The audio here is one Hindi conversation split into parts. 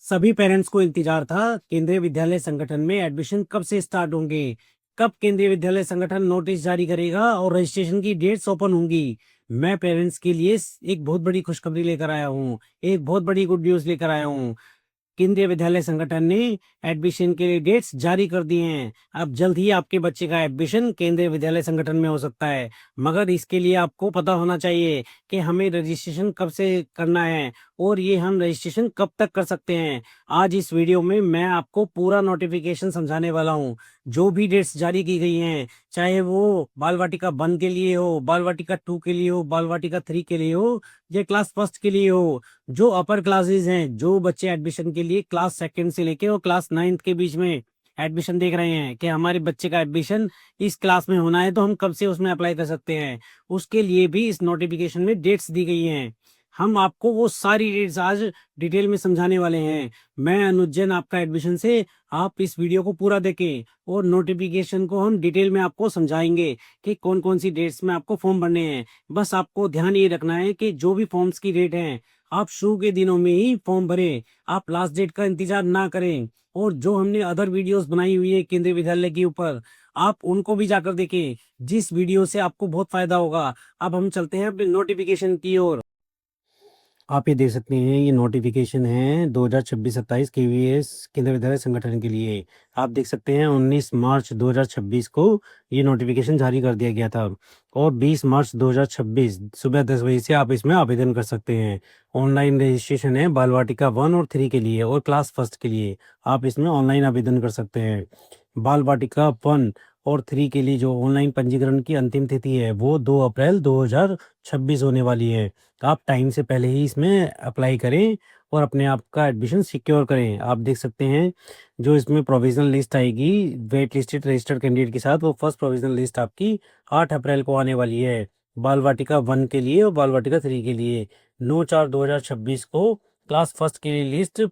सभी पेरेंट्स को इंतजार था केंद्रीय विद्यालय संगठन में एडमिशन कब से स्टार्ट होंगे, कब केंद्रीय विद्यालय संगठन नोटिस जारी करेगा और रजिस्ट्रेशन की डेट्स ओपन होंगी। मैं पेरेंट्स के लिए एक बहुत बड़ी खुशखबरी लेकर आया हूँ, एक बहुत बड़ी गुड न्यूज लेकर आया हूँ। केंद्रीय विद्यालय संगठन ने एडमिशन के लिए डेट्स जारी कर दिए हैं। अब जल्द ही आपके बच्चे का एडमिशन केंद्रीय विद्यालय संगठन में हो सकता है, मगर इसके लिए आपको पता होना चाहिए कि हमें रजिस्ट्रेशन कब से करना है और ये हम रजिस्ट्रेशन कब तक कर सकते हैं। आज इस वीडियो में मैं आपको पूरा नोटिफिकेशन समझाने वाला हूँ। जो भी डेट्स जारी की गई हैं, चाहे वो बाल वाटिका 1 के लिए हो, बाल वाटिका 2 के लिए हो, बाल वाटिका 3 के लिए हो, या क्लास फर्स्ट के लिए हो, जो अपर क्लासेस हैं, जो बच्चे एडमिशन के लिए क्लास सेकंड से लेके और क्लास 9th के बीच में एडमिशन देख रहे हैं कि हमारे बच्चे का एडमिशन इस क्लास में होना है तो हम कब से उसमें अप्लाई कर सकते हैं, उसके लिए भी इस नोटिफिकेशन में डेट्स दी गई हैं। हम आपको वो सारी डेट्स आज डिटेल में समझाने वाले हैं। मैं अनुज जैन, आपका एडमिशन से। आप इस वीडियो को पूरा देखें और नोटिफिकेशन को हम डिटेल में आपको समझाएंगे कि कौन कौन सी डेट्स में आपको फॉर्म भरने हैं। बस आपको ध्यान ये रखना है कि जो भी फॉर्म्स की डेट है, आप शुरू के दिनों में ही फॉर्म भरें, आप लास्ट डेट का इंतजार ना करें। और जो हमने अदर वीडियोस बनाई हुई है केंद्रीय विद्यालय के ऊपर, आप उनको भी जाकर देखें, जिस वीडियो से आपको बहुत फायदा होगा। अब हम चलते हैं अपने नोटिफिकेशन की ओर। आप ये देख सकते हैं, ये नोटिफिकेशन है 2026-27 केवीएस केंद्रीय विद्यालय संगठन के लिए। आप देख सकते हैं 19 मार्च 2026 को ये नोटिफिकेशन जारी कर दिया गया था और 20 मार्च 2026 सुबह 10 बजे से आप इसमें आवेदन कर सकते हैं। ऑनलाइन रजिस्ट्रेशन है बाल वाटिका 1 और 3 के लिए और क्लास फर्स्ट के लिए। आप इसमें ऑनलाइन आवेदन कर सकते हैं। बाल वाटिका 1 और 3 के लिए जो ऑनलाइन पंजीकरण की अंतिम तिथि है वो 2 अप्रैल 2026 होने वाली है। आप टाइम से पहले ही इसमें अप्लाई करें और अपने आप का एडमिशन सिक्योर करें। आप देख सकते हैं जो इसमें प्रोविजनल लिस्ट आएगी वेट लिस्टेड रजिस्टर्ड कैंडिडेट के साथ, वो फर्स्ट प्रोविजनल लिस्ट आपकी 8 अप्रैल को आने वाली है बाल वाटिका 1 के लिए और बाल वाटिका 3 के लिए। 9/4/2026 को क्लास फर्स्ट के लिए लिस्ट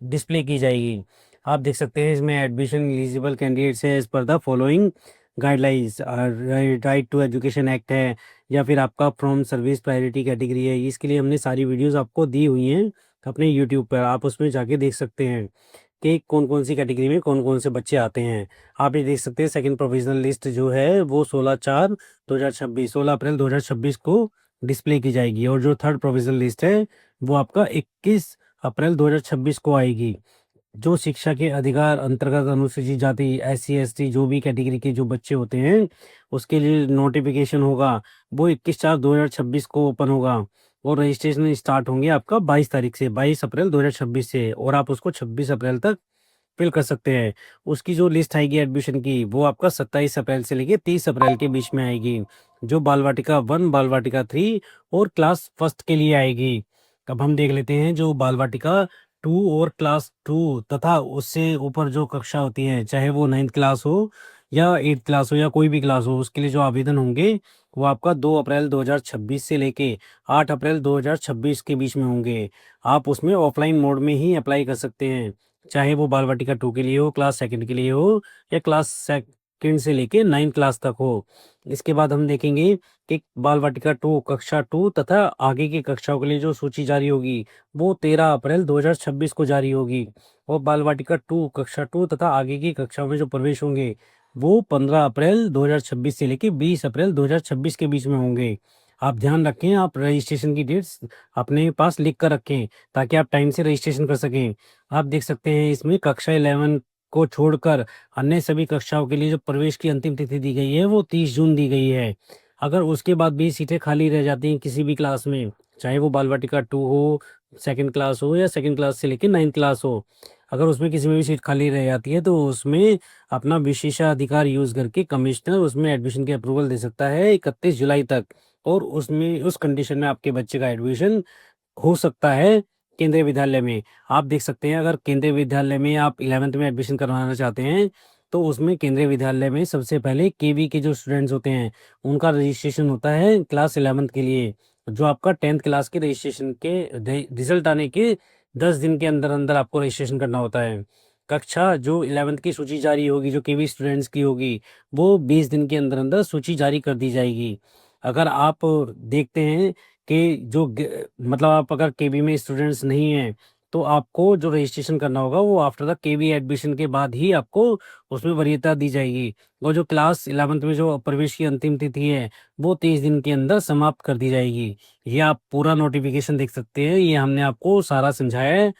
डिस्प्ले की जाएगी। आप देख सकते हैं इसमें एडमिशन एलिजिबल कैंडिडेट्स है as per the following guidelines. Right to education act है या फिर आपका फ्रॉम सर्विस प्रायोरिटी कैटेगरी है। इसके लिए हमने सारी वीडियोस आपको दी हुई हैं अपने यूट्यूब पर, आप उसमें जाके देख सकते हैं कि कौन कौन सी कैटेगरी में कौन कौन से बच्चे आते हैं। आप ये देख सकते हैं सेकंड प्रोविजनल लिस्ट जो है वो 16/4/2026 16 अप्रैल 2026 को डिस्प्ले की जाएगी और जो थर्ड प्रोविजनल लिस्ट है वो आपका 21 अप्रैल 2026 को आएगी। जो शिक्षा के अधिकार अंतर्गत अनुसूचित जाति SC ST जो भी कैटेगरी के जो बच्चे होते हैं उसके लिए नोटिफिकेशन होगा वो 21/4/2026 को ओपन होगा और रजिस्ट्रेशन स्टार्ट होंगे आपका 22 तारीख से 22 अप्रैल 2026 से, और आप उसको 26 अप्रैल तक फिल कर सकते हैं। उसकी जो लिस्ट आएगी एडमिशन की वो आपका 27 अप्रैल से लेके 30 अप्रैल के बीच में आएगी, जो बाल वाटिका 1 बाल वाटिका 3 और क्लास फर्स्ट के लिए आएगी। अब हम देख लेते हैं जो बाल वाटिका 2 और क्लास 2 तथा उससे ऊपर जो कक्षा होती है, चाहे वो 9th क्लास हो या 8th क्लास हो या कोई भी क्लास हो, उसके लिए जो आवेदन होंगे वो आपका 2 अप्रैल 2026 से लेके 8 अप्रैल 2026 के बीच में होंगे। आप उसमें ऑफलाइन मोड में ही अप्लाई कर सकते हैं, चाहे वो बाल वाटिका 2 के लिए हो, क्लास सेकंड के लिए हो या क्लास सेकंड से लेके 9th क्लास तक हो। इसके बाद हम देखेंगे कि बाल वाटिका 2 कक्षा 2 तथा आगे की कक्षाओं के लिए जो सूची जारी होगी वो 13 अप्रैल 2026 को जारी होगी और बाल वाटिका 2 कक्षा 2 तथा आगे की कक्षाओं में जो प्रवेश होंगे वो 15 अप्रैल 2026 से लेके 20 अप्रैल 2026 के बीच में होंगे। आप ध्यान रखें, आप रजिस्ट्रेशन की डेट्स अपने पास लिख कर रखें ताकि आप टाइम से रजिस्ट्रेशन कर सकें। आप देख सकते हैं इसमें कक्षा 11 को छोड़कर अन्य सभी कक्षाओं के लिए जो प्रवेश की अंतिम तिथि दी गई है वो 30 जून दी गई है। अगर उसके बाद भी सीटें खाली रह जाती हैं किसी भी क्लास में, चाहे वो बाल वाटिका 2 हो, सेकंड क्लास हो या सेकंड क्लास से लेकर 9th क्लास हो, अगर उसमें किसी में भी सीट खाली रह जाती है तो उसमें अपना विशेषाधिकार यूज करके कमिश्नर उसमें एडमिशन की अप्रूवल दे सकता है 31 जुलाई तक, और उसमें उस कंडीशन में आपके बच्चे का एडमिशन हो सकता है केंद्रीय विद्यालय में। आप देख सकते हैं अगर केंद्रीय विद्यालय में आप 11th में एडमिशन करवाना चाहते हैं तो उसमें केंद्रीय विद्यालय में सबसे पहले केवी के जो स्टूडेंट्स होते हैं उनका रजिस्ट्रेशन होता है क्लास 11th के लिए, जो आपका 10th क्लास के रजिस्ट्रेशन के रिजल्ट आने के 10 दिन के अंदर अंदर आपको रजिस्ट्रेशन करना होता है। कक्षा जो 11th की सूची जारी होगी जो केवी स्टूडेंट्स की होगी वो 20 दिन के अंदर अंदर सूची जारी कर दी जाएगी। अगर आप देखते हैं कि मतलब आप अगर केबी में स्टूडेंट्स नहीं हैं तो आपको जो रजिस्ट्रेशन करना होगा वो आफ्टर द केवी एडमिशन के बाद ही आपको उसमें वरीयता दी जाएगी। और जो क्लास 11th में जो प्रवेश की अंतिम तिथि है, वो 30 दिन के अंदर समाप्त कर दी जाएगी। ये आप पूरा नोटिफिकेशन देख सकते हैं, ये हमने आपको सारा समझाया है।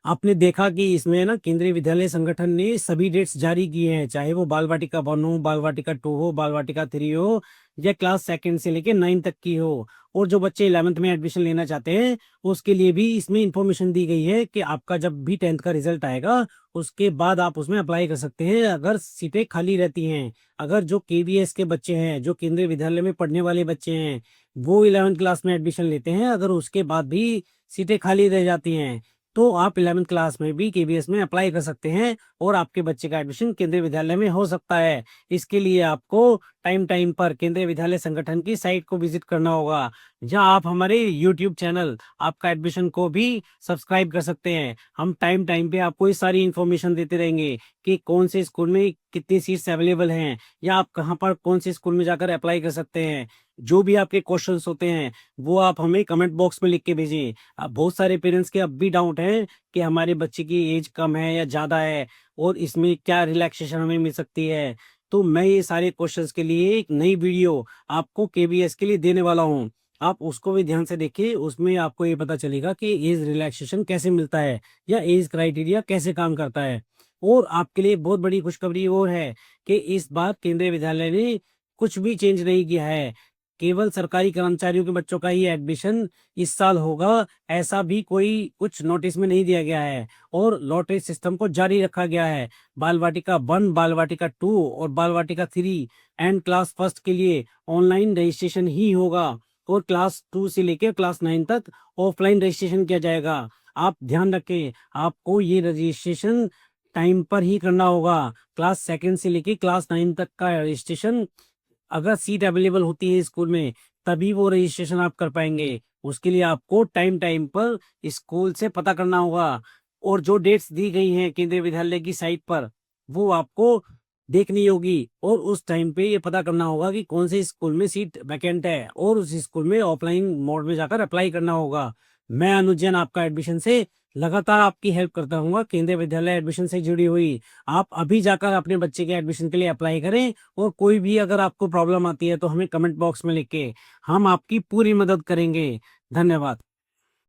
आपने देखा कि इसमें ना केंद्रीय विद्यालय संगठन ने सभी डेट्स जारी किए हैं, चाहे वो बाल वाटिका 1 हो, बाल वाटिका 2 हो, बाल वाटिका 3 हो, या क्लास सेकंड से लेके 9 तक की हो। और जो बच्चे 11th में एडमिशन लेना चाहते हैं, उसके लिए भी इसमें इंफॉर्मेशन दी गई है कि आपका जब भी 10th का रिजल्ट आएगा, उसके बाद आप उसमें अप्लाई कर सकते हैं अगर सीटें खाली रहती हैं। अगर जो केवीएस के बच्चे हैं, जो केंद्रीय विद्यालय में पढ़ने वाले बच्चे हैं, वो 11th क्लास में एडमिशन लेते हैं, अगर उसके बाद भी सीटें खाली रह जाती हैं, तो आप 11th क्लास में भी केवीएस में अप्लाई कर सकते हैं और आपके बच्चे का एडमिशन केंद्रीय विद्यालय में हो सकता है। इसके लिए आपको टाइम टाइम पर केंद्रीय विद्यालय संगठन की साइट को विजिट करना होगा, जहां आप हमारे यूट्यूब चैनल आपका एडमिशन को भी सब्सक्राइब कर सकते हैं। हम टाइम टाइम पे आपको ये सारी इन्फॉर्मेशन देते रहेंगे कि कौन से स्कूल में कितनी सीट्स अवेलेबल हैं, या आप कहाँ पर कौन से स्कूल में जाकर अप्लाई कर सकते हैं। जो भी आपके क्वेश्चंस होते हैं, वो आप हमें कमेंट बॉक्स में लिख के भेजें। अब बहुत सारे पेरेंट्स के अब भी डाउट है कि हमारे बच्चे की एज कम है या ज़्यादा है, और इसमें क्या रिलैक्सेशन हमें मिल सकती है। तो मैं ये सारे क्वेश्चंस के लिए एक नई वीडियो आपको केबीएस के लिए देने वाला हूँ। आप उसको भी ध्यान से देखिए, उसमें आपको ये पता चलेगा कि एज रिलैक्सेशन कैसे मिलता है, या एज क्राइटेरिया कैसे काम करता है। और आपके लिए बहुत बड़ी खुशखबरी और है कि इस बार केंद्रीय विद्यालय ने कुछ भी चेंज नहीं किया है। केवल सरकारी कर्मचारियों के बच्चों का ही एडमिशन इस साल होगा, ऐसा भी कोई कुछ नोटिस में नहीं दिया गया है। और लॉटरी सिस्टम को जारी रखा गया है। बाल वाटिका 1, बाल वाटिका 2 और बाल वाटिका 3 एंड क्लास फर्स्ट के लिए ऑनलाइन रजिस्ट्रेशन ही होगा, और क्लास 2 से लेकर क्लास 9 तक ऑफलाइन रजिस्ट्रेशन किया जाएगा। आप ध्यान रखें, आपको ये रजिस्ट्रेशन टाइम पर ही करना होगा। क्लास सेकंड से लेके क्लास 9 तक का रजिस्ट्रेशन, अगर सीट अवेलेबल होती है स्कूल में, तभी वो रजिस्ट्रेशन आप कर पाएंगे। उसके लिए आपको टाइम टाइम पर स्कूल से पता करना होगा, और जो डेट्स दी गई हैं केंद्रीय विद्यालय की साइट पर, वो आपको देखनी होगी। और उस टाइम पे ये पता करना होगा कि कौन से स्कूल में सीट वैकेंट है, और उस स्कूल में ऑफलाइन मोड में जाकर अप्लाई करना होगा। मैं अनुज जैन आपका एडमिशन से लगातार आपकी हेल्प करता हूँ, केंद्रीय विद्यालय एडमिशन से जुड़ी हुई। आप अभी जाकर अपने बच्चे के एडमिशन के लिए अप्लाई करें, और कोई भी अगर आपको प्रॉब्लम आती है तो हमें कमेंट बॉक्स में लिख के हम आपकी पूरी मदद करेंगे। धन्यवाद।